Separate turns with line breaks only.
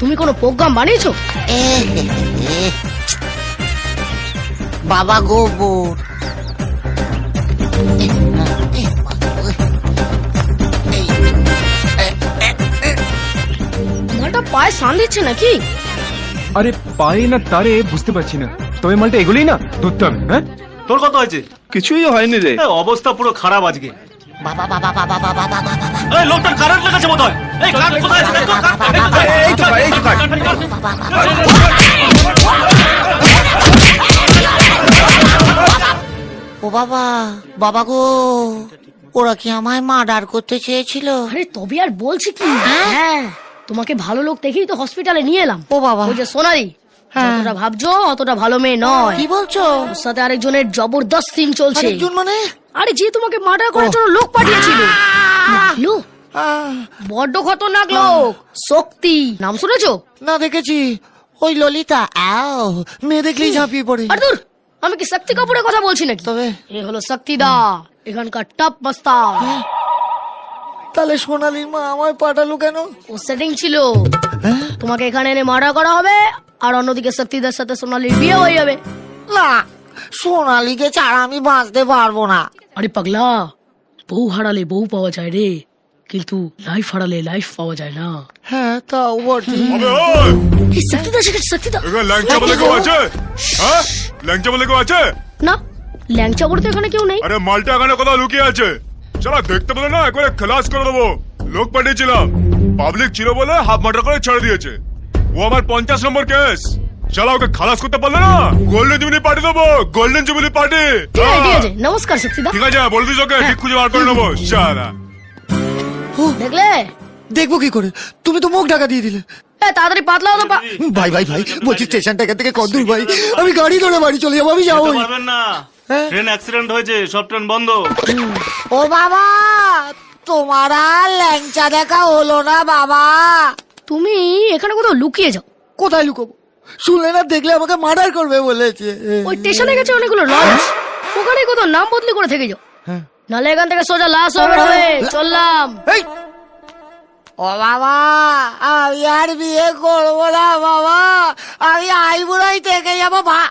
তুমি কোনো প্রোগ্রাম বানিয়েছো?
বাবা গোবর।
মালটা পায়ে সান দিচ্ছে নাকি?
আরে পায়ে না তারে বুঝতে পারছি না, তবে মালটা এগুলোই না ধরতে হবে। হ্যাঁ,
তোর কত হয়েছে?
কিছুই হয়নি রে।
অবস্থা পুরো খারাপ আজকে।
বাবা বাবা বাবা বাবা বাবা বাবা,
এই লোকটার কারেন্ট লেগেছে বোধহয়। এই কাট কোথায় আছে? দেখো
এই তো ভাই, এই তো কাট।
ও বাবা, বাবা গো, ওরা কি আমায় মার্ডার করতে চেয়েছিল?
আরে তবে আর বলছি কি, হ্যাঁ তোমাকে ভালো লোক দেখেই তো হসপিটালে নিয়ে এলাম।
ও বাবা,
ওই যে সোনালি, যতটা ভাবছো অতটা ভালো মেয়ে নয়।
কি বলছো?
ওর সাথে আরেকজনের জবরদস্ত সিন চলছে।
আরেকজন মানে?
আরে যে তোমাকে মার্ডার করার জন্য লোক পাঠিয়েছিল। লো, বড্ড খতরনাক লোক, শক্তি, নাম শুনেছো?
না, দেখেছি। ওই ললিতা, আও মেয়ে দেখলেই ঝাঁপিয়ে পড়ে।
আর দূর, আমি কি শক্তি কাপুরের কথা বলছি নাকি?
তবে
এ হলো শক্তিদা, এখানকার টপ মাস্টার।
তাহলে সোনালির মা আমায় পাঠালো কেন?
ও সেটিং ছিল, তোমাকে এখানে এনে মার্ডার করা হবে, আর অন্যদিকে শক্তিদার সাথে সোনালির বিয়ে হয়ে যাবে।
না, সোনালিকে ছাড়া আমি বাঁচতে পারবো না।
আরে পাগলা, বউ হারালে বউ পাওয়া যায় রে, কিন্তু লাইফ হারালে লাইফ পাওয়া যায় না।
হ্যাঁ, তাও বটে।
এই শক্তিদা, শক্তিদা
ল্যাংচা বলে কেউ আছে? হ্যাঁ, ল্যাংচা বলে কেউ আছে?
না, ল্যাংচা বলতে এখানে কেউ নেই।
আরে মালটা এখানে কোথাও লুকিয়ে আছে। চলো দেখতে পেলে না, একবারে খালাস করে দেবো। লোক পাঠিয়েছিলাম, পাবলিক ছিল বলে হাফ মার্ডার করে ছেড়ে দিয়েছে। ও আমার 50 নম্বর কেস। চলো ওকে খালাস করতে পারলে না, গোল্ডেন জুবিলি পার্টি দেবো, গোল্ডেন জুবিলি পার্টি।
ঠিক আছে, নমস্কার শক্তিদা।
ঠিক আছে, বলে দিস ওকে, ঠিক খুঁজে বার করে নেবো। শালা,
দেখলে?
দেখবো কি করে? তুমি তো মুখ ঢাকা দিয়ে দিলে।
তাড়াতাড়ি পাতলা হতো।
ভাই ভাই ভাই, বলছি স্টেশনটা এখান থেকে কত দূর ভাই? আমি গাড়ি ধরে বাড়ি চলে যাবো। আমি যাবো।
পারবেন না, ট্রেন অ্যাক্সিডেন্ট হয়েছে, সব ট্রেন বন্ধ।
ও বাবা, তোমার আর ল্যাংচা দেখা হলো না বাবা।
তুমি এখানে কোথাও লুকিয়ে যাও।
কোথায় লুকোবো? শুনলে না, দেখলে আমাকে মার্ডার করবে বলেছে।
ওই স্টেশনে গেছে অনেকগুলো লঞ্চ, ওখানে কোথাও নাম বদলি করে থেকে যাও, নাহলে এখান থেকে সোজা লাশ হবে। চললাম।
ও বাবা, আমি আর বিয়ে করবো না বাবা, আমি আইবুড়াই থেকে যাবো। বাবা